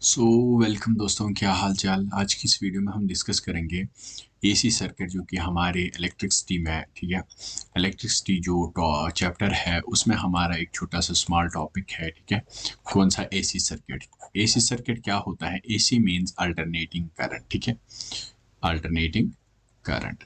So welcome दोस्तों, क्या हाल चाल। आज की इस वीडियो में हम डिस्कस करेंगे एसी सर्किट, जो कि हमारे इलेक्ट्रिसिटी में है। ठीक है, इलेक्ट्रिसिटी जो चैप्टर है उसमें हमारा एक छोटा सा स्मॉल टॉपिक है। ठीक है, कौन सा? AC circuit. एसी सर्किट क्या होता है? AC means alternating current. ठीक है, अल्टरनेटिंग करंट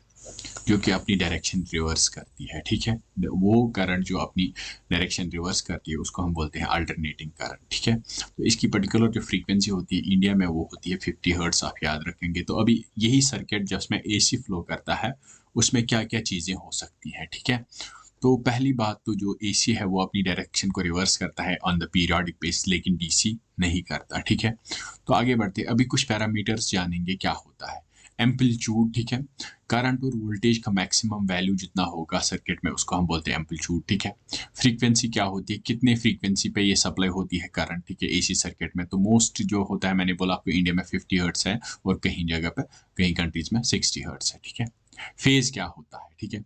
जो कि अपनी डायरेक्शन रिवर्स करती है। ठीक है, वो करंट जो अपनी डायरेक्शन रिवर्स करती है उसको हम बोलते हैं अल्टरनेटिंग करंट। ठीक है, तो इसकी पर्टिकुलर जो फ्रीक्वेंसी होती है इंडिया में वो होती है 50 हर्ट्ज। आप याद रखेंगे। तो अभी यही सर्किट जिसमें एसी फ्लो करता है उसमें क्या क्या चीज़ें हो सकती हैं। ठीक है, तो पहली बात तो जो एसी है वो अपनी डायरेक्शन को रिवर्स करता है ऑन द पीरियोडिक बेस, लेकिन डीसी नहीं करता। ठीक है, तो आगे बढ़ते अभी कुछ पैरामीटर्स जानेंगे क्या होता है। एम्पलीट्यूड, ठीक है, करंट और वोल्टेज का मैक्सिमम वैल्यू जितना होगा सर्किट में उसको हम बोलते हैं एम्पलीट्यूड। ठीक है, फ्रीक्वेंसी क्या होती है, कितने फ्रीक्वेंसी पे ये सप्लाई होती है करंट। ठीक है, एसी सर्किट में तो मोस्ट जो होता है, मैंने बोला आपको, इंडिया में 50 हर्ट्स है और कहीं जगह पे, कहीं कंट्रीज में 60 हर्ट्स है। ठीक है, फेज क्या होता है? ठीक है,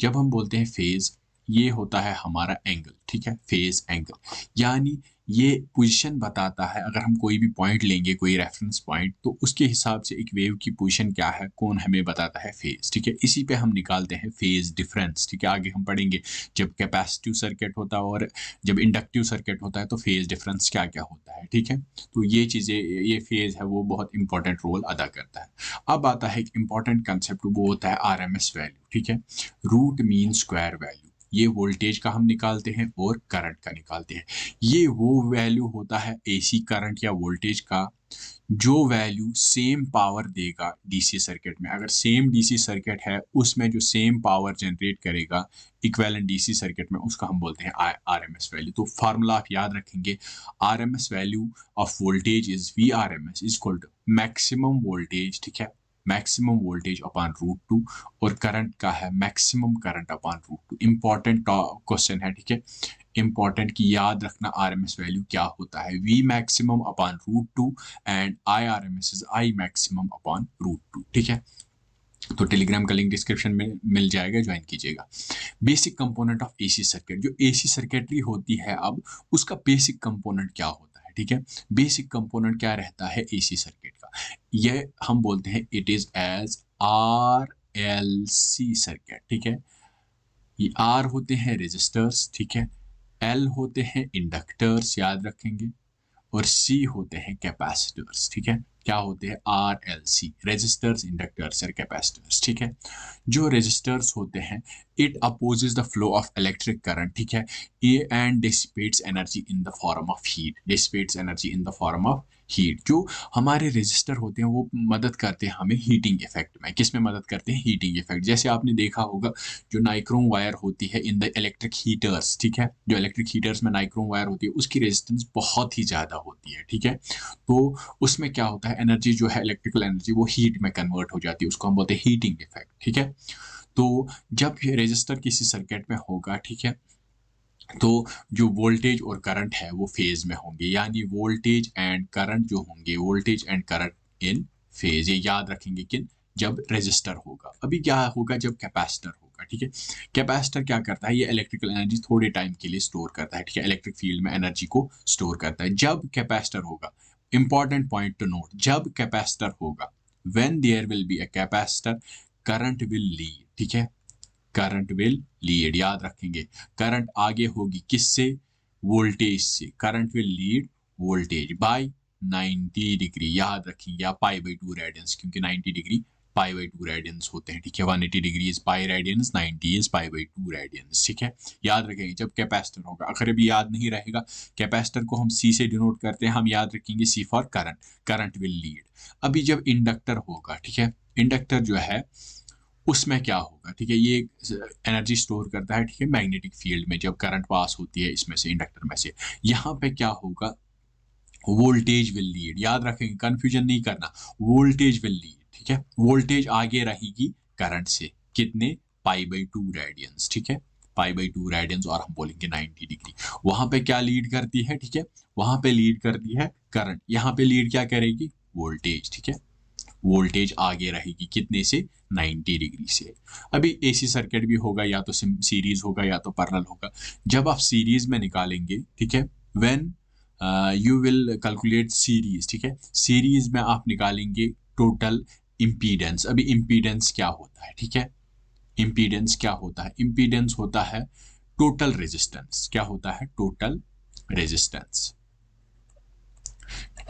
जब हम बोलते हैं फेज, ये होता है हमारा एंगल। ठीक है, फेज एंगल यानी ये पोजीशन बताता है। अगर हम कोई भी पॉइंट लेंगे, कोई रेफरेंस पॉइंट, तो उसके हिसाब से एक वेव की पोजीशन क्या है, कौन हमें बताता है? फेज। ठीक है, इसी पे हम निकालते हैं फेज डिफरेंस। ठीक है, आगे हम पढ़ेंगे जब कैपेसिटिव सर्किट होता है और जब इंडक्टिव सर्किट होता है तो फेज डिफरेंस क्या क्या होता है। ठीक है, तो ये चीज़ें, ये फेज है वो बहुत इंपॉर्टेंट रोल अदा करता है। अब आता है एक इंपॉर्टेंट कंसेप्ट, वो होता है आरएमएस वैल्यू। ठीक है, रूट मीन स्क्वायर वैल्यू। ये वोल्टेज का हम निकालते हैं और करंट का निकालते हैं। ये वो वैल्यू होता है एसी करंट या वोल्टेज का जो वैल्यू सेम पावर देगा डीसी सर्किट में। अगर सेम डीसी सर्किट है उसमें जो सेम पावर जनरेट करेगा इक्विवेलेंट डीसी सर्किट में, उसका हम बोलते हैं आरएमएस वैल्यू। तो फार्मूला आप याद रखेंगे, RMS value of voltage is V R M S is equal to maximum voltage. ठीक है, maximum voltage upon root two, और करंट का है maximum current upon root two. Important question है। ठीक है, इंपॉर्टेंट की याद रखना आरएमएस वैल्यू क्या होता है, V maximum upon root two and I R M S is I maximum upon root two. ठीक है, तो टेलीग्राम का लिंक डिस्क्रिप्शन में मिल जाएगा, ज्वाइन कीजिएगा। Basic component of AC circuit, जो एसी सर्किटरी होती है अब उसका बेसिक कंपोनेंट क्या होता है। ठीक है, बेसिक कंपोनेंट क्या रहता है एसी सर्किट का, ये हम बोलते हैं it is as R L C circuit. ठीक है, ये आर होते हैं रेजिस्टर्स। ठीक है, एल होते हैं इंडक्टर्स, याद रखेंगे, और सी होते हैं कैपेसिटर्स। ठीक है, क्या होते हैं? R L C, resistors, inductors और कैपेसिटर्स। ठीक है, जो रेजिस्टर्स होते हैं, it opposes the flow of electric current. ठीक है, ये and dissipates energy in the form of heat, dissipates energy in the form of heat. जो हमारे रेजिस्टर होते हैं वो मदद करते हैं हमें हीटिंग इफेक्ट में। किस में मदद करते हैं? Heating effect. जैसे आपने देखा होगा जो नाइक्रोम वायर होती है इन द इलेक्ट्रिक हीटर्स। ठीक है, जो इलेक्ट्रिक हीटर्स में नाइक्रोम वायर होती है उसकी रेजिस्टेंस बहुत ही ज़्यादा होती है। ठीक है, तो उसमें क्या होता है, एनर्जी जो है, इलेक्ट्रिकल एनर्जी, वो हीट में कन्वर्ट हो जाती है, उसको हम बोलते हैं हीटिंग इफेक्ट। ठीक है, तो जब ये रेजिस्टर किसी सर्किट में होगा, ठीक है, तो जो वोल्टेज और करंट है वो फेज में होंगे, यानी वोल्टेज एंड करंट जो होंगे, voltage and current in phase. ये याद रखेंगे कि जब रेजिस्टर होगा। अभी क्या होगा जब कैपेसिटर होगा। ठीक है, कैपेसिटर क्या करता है, ये इलेक्ट्रिकल एनर्जी थोड़े टाइम के लिए स्टोर करता है। ठीक है, इलेक्ट्रिक फील्ड में एनर्जी को स्टोर करता है। जब कैपेसिटर होगा, इंपॉर्टेंट पॉइंट टू नोट, जब कैपेसिटर होगा, when there will be a capacitor, current will lead. ठीक है, करंट विल लीड, याद रखेंगे, करंट आगे होगी किससे? वोल्टेज से। Current will lead voltage bye 90 degree, याद रखेंगे, या पाई बाई 2 रेडियंस, क्योंकि 90 डिग्री पाई बाई 2 रेडियंस होते हैं। ठीक है, 180 degree is pi radians, 90 is pi by 2 radians. ठीक है, याद रखेंगे जब कैपेसिटर होगा। अगर अभी याद नहीं रहेगा, कैपेसिटर को हम सी से डिनोट करते हैं, हम याद रखेंगे C for current, current will lead. अभी जब इंडक्टर होगा, ठीक है, इंडक्टर जो है उसमें क्या होगा? ठीक है, ये एनर्जी स्टोर करता है। ठीक है, मैग्नेटिक फील्ड में जब करंट पास होती है इसमें से, इंडक्टर में से, यहाँ पे क्या होगा? वोल्टेज विल लीड, याद रखेंगे, कंफ्यूजन नहीं करना, वोल्टेज विल लीड। ठीक है, वोल्टेज आगे रहेगी करंट से, कितने? Pi by 2 radians. ठीक है, पाई बाई 2 रेडियंस, और हम बोलेंगे 90 डिग्री। वहां पे क्या लीड करती है? ठीक है, वहां पे लीड करती है करंट, यहाँ पे लीड क्या करेगी? वोल्टेज। ठीक है, वोल्टेज आगे रहेगी कितने से? 90 डिग्री से। अभी एसी सर्किट भी होगा, या तो सीरीज होगा या तो पैरेलल होगा। जब आप सीरीज में निकालेंगे, ठीक है, when you will calculate series, ठीक है। सीरीज में आप निकालेंगे टोटल इम्पीडेंस। अभी इम्पीडेंस क्या होता है, ठीक है। इम्पीडेंस क्या होता है? इम्पीडेंस होता है टोटल रेजिस्टेंस। क्या होता है? टोटल रेजिस्टेंस,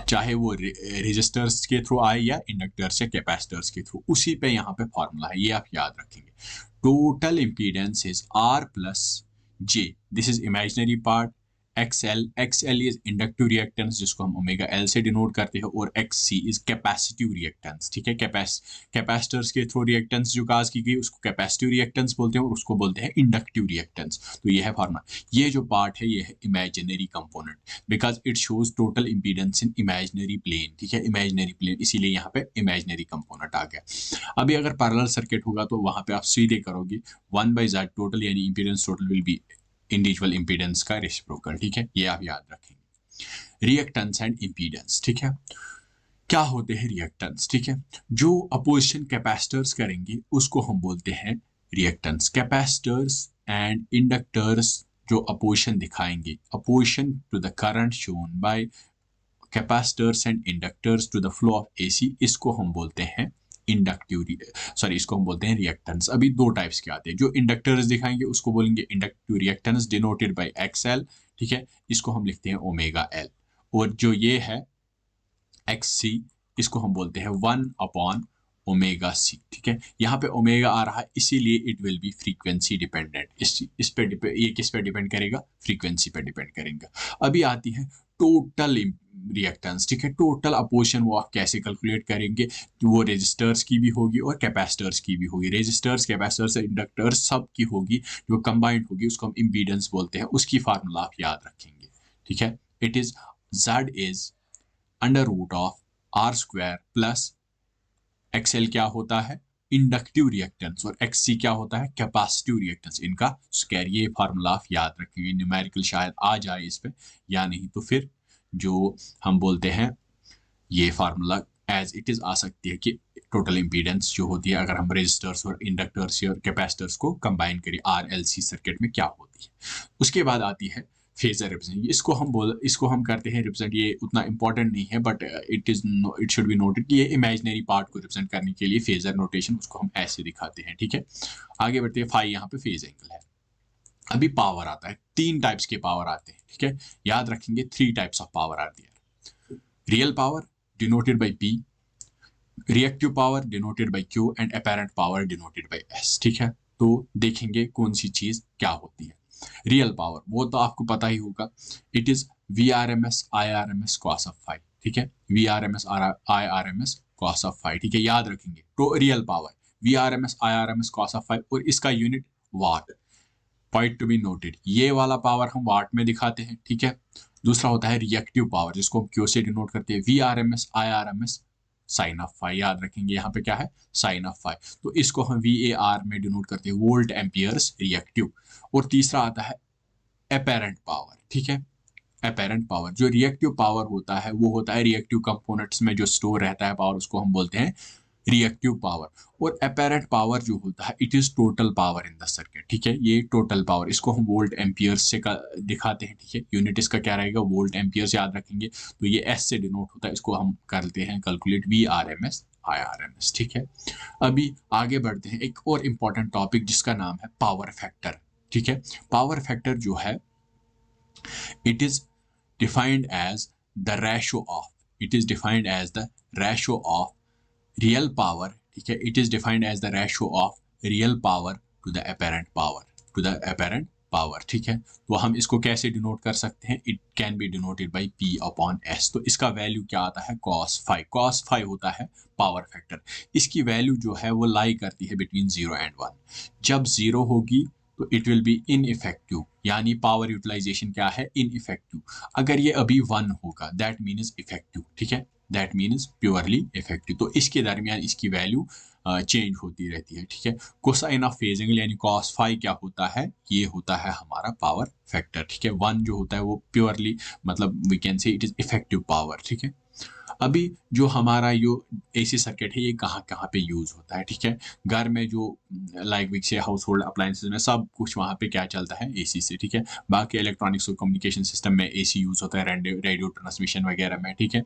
चाहे वो रेजिस्टर्स के थ्रू आए या इंडक्टर्स या कैपेसिटर्स के थ्रू, उसी पे यहाँ पे फॉर्मूला है, ये आप याद रखेंगे। Total impedance is R plus J, this is imaginary part. XL is inductive reactance जिसको हम ओमेगा एल से डिनोट करते हैं, और एक्ससी इज कैपेसिटिव रिएक्टेंस, ठीक है। कैपेसिटर्स के थ्रू रिएक्टेंस जो काज की गई उसको कैपेसिटिव रिएक्टेंस बोलते हैं, और उसको बोलते हैं इंडक्टिव रिएक्टेंस। तो ये है फॉर्मूला। ये जो पार्ट है ये है imaginary component, because it shows total impedance in imaginary plane, ठीक है। इमेजिनरी प्लेन, इसीलिए यहाँ पे इमेजिनरी कंपोनेंट आ गया। अभी अगर पैरेलल सर्किट होगा तो वहां पे आप सीधे करोगे 1/z टोटल, यानी impedance total will be individual impedance का रेसिप्रोकल, ठीक है। ये आप याद रखेंगे। रिएक्टेंस एंड इम्पीडेंस, ठीक है। क्या होते हैं रिएक्टेंस, ठीक है। जो अपोजिशन कैपेसिटर्स करेंगे उसको हम बोलते हैं रिएक्टेंस। कैपेसिटर्स एंड इंडक्टर्स जो अपोजिशन दिखाएंगे, opposition to the current shown by capacitors and inductors to the flow of AC, इसको हम बोलते हैं इंडक्टिव, सॉरी इसको हम बोलते हैं रिएक्टेंस। अभी दो टाइप्स के आते हैं। जो इंडक्टर्स दिखाएंगे उसको बोलेंगे inductive reactance denoted by XL, ठीक है। इसको हम लिखते हैं ओमेगा एल। और जो ये है एक्ससी, इसको हम बोलते हैं 1 ओमेगा सी, ठीक है। यहाँ पे ओमेगा आ रहा है इसीलिए it will be frequency dependent. इस पे ये किस पे डिपेंड करेगा? फ्रीक्वेंसी पे डिपेंड करेगा। अभी आती है टोटल रिएक्टेंस, ठीक है। टोटल अपोजिशन वो आप कैसे कैलकुलेट करेंगे? तो वो रेजिस्टर्स की भी होगी और कैपेसिटर्स की भी होगी। रेजिस्टर्स, कैपेसिटर्स, इंडक्टर्स सब की होगी, जो कंबाइंड होगी उसको हम इम्पीडेंस बोलते हैं। उसकी फार्मूला आप याद रखेंगे, ठीक है। It is Z is under root of R square plus XL क्या होता है? इंडक्टिव रिएक्टेंस, और एक्ससी क्या होता है? कैपेसिटिव रिएक्टेंस, इनका स्क्वायर। ये फार्मूला आप याद रखेंगे। न्यूमेरिकल शायद आ जाए इस पे, या नहीं तो फिर जो हम बोलते हैं ये फार्मूला एज इट इज आ सकती है कि टोटल इम्पीडेंस जो होती है अगर हम रेजिस्टर्स और इंडक्टर्स और कैपेसिटर्स को कंबाइन करें आरएलसी सर्किट में, क्या होती है। उसके बाद आती है फेजर रिप्रेजेंट। इसको हम करते हैं रिप्रेजेंट। ये उतना इंपॉर्टेंट नहीं है, but it should be noted कि ये इमेजिनरी पार्ट को रिप्रेजेंट करने के लिए फेजर नोटेशन, उसको हम ऐसे दिखाते हैं, ठीक है। आगे बढ़ते हैं। फाई यहाँ पे फेज एंगल है। अभी पावर आता है, 3 टाइप्स के पावर आते हैं, ठीक है। याद रखेंगे 3 types of power are there. Real power denoted by P, reactive power denoted by Q and apparent power denoted by S, ठीक है। तो देखेंगे कौन सी चीज क्या होती है। रियल पावर वो तो आपको पता ही होगा, it is VRMS IRMS cos of phi, ठीक है। VRMS IRMS cos of phi, ठीक है, याद रखेंगे। तो real power VRMS IRMS cos of phi, और इसका unit watt. Point to be noted, ये वाला पावर हम वाट में दिखाते हैं, ठीक है। दूसरा होता है रिएक्टिव पावर, जिसको हम क्यू से डिनोट करते हैं, VRMS IRMS sine of phi. याद रखेंगे यहाँ पे क्या है? Sine of phi. तो इसको हम VAR में डिनोट करते हैं, वोल्ट एम्पियर्स रिएक्टिव। और तीसरा आता है अपेरेंट पावर, ठीक है। अपेरेंट पावर, जो रिएक्टिव पावर होता है वो होता है रिएक्टिव कंपोनेंट्स में जो स्टोर रहता है पावर, उसको हम बोलते हैं रिएक्टिव पावर। और अपेरेंट पावर जो होता है it is total power in the circuit, ठीक है। ये टोटल पावर, इसको हम वोल्ट एम्पियर्स से दिखाते हैं, ठीक है। यूनिट इसका क्या रहेगा? वोल्ट एम्पियर्स, याद रखेंगे। तो ये एस से डिनोट होता है, इसको हम करते हैं कैलकुलेट VRMS IRMS, ठीक है। अभी आगे बढ़ते हैं। एक और इम्पॉर्टेंट टॉपिक जिसका नाम है पावर फैक्टर, ठीक है। पावर फैक्टर जो है it is defined as the ratio of, it is defined as the ratio of real power, ठीक है। it is defined as the ratio of real power to the apparent power, to the apparent power, ठीक है। तो हम इसको कैसे denote कर सकते हैं? it can be denoted by P upon S। तो इसका वैल्यू क्या आता है? cos phi। cos phi होता है पावर फैक्टर। इसकी वैल्यू जो है वो लाई करती है बिटवीन 0 and 1। जब 0 होगी तो इट विल बी इनइफेक्टिव, यानी पावर यूटिलाइजेशन क्या है? इनइफेक्टिव। अगर ये अभी 1 होगा दैट मीन्स इफेक्टिव, ठीक है। That means purely effective. तो इसके दरमियान इसकी वैल्यू चेंज होती रहती है, ठीक है। कोसाइन ऑफ फेज एंगल यानी cos फाई क्या होता है? ये होता है हमारा पावर फैक्टर, ठीक है। 1 जो होता है वो प्योरली, मतलब we can say it is effective power, ठीक है। अभी जो हमारा जो एसी सर्किट है ये कहाँ-कहाँ पे यूज़ होता है, ठीक है? घर में जो लाइक वी से हाउस होल्ड अप्लायंसेस में सब कुछ वहाँ पे क्या चलता है एसी से, ठीक है? बाकी इलेक्ट्रॉनिक्स और कम्युनिकेशन सिस्टम में एसी यूज़ होता है रेडियो ट्रांसमिशन वगैरह में, ठीक है?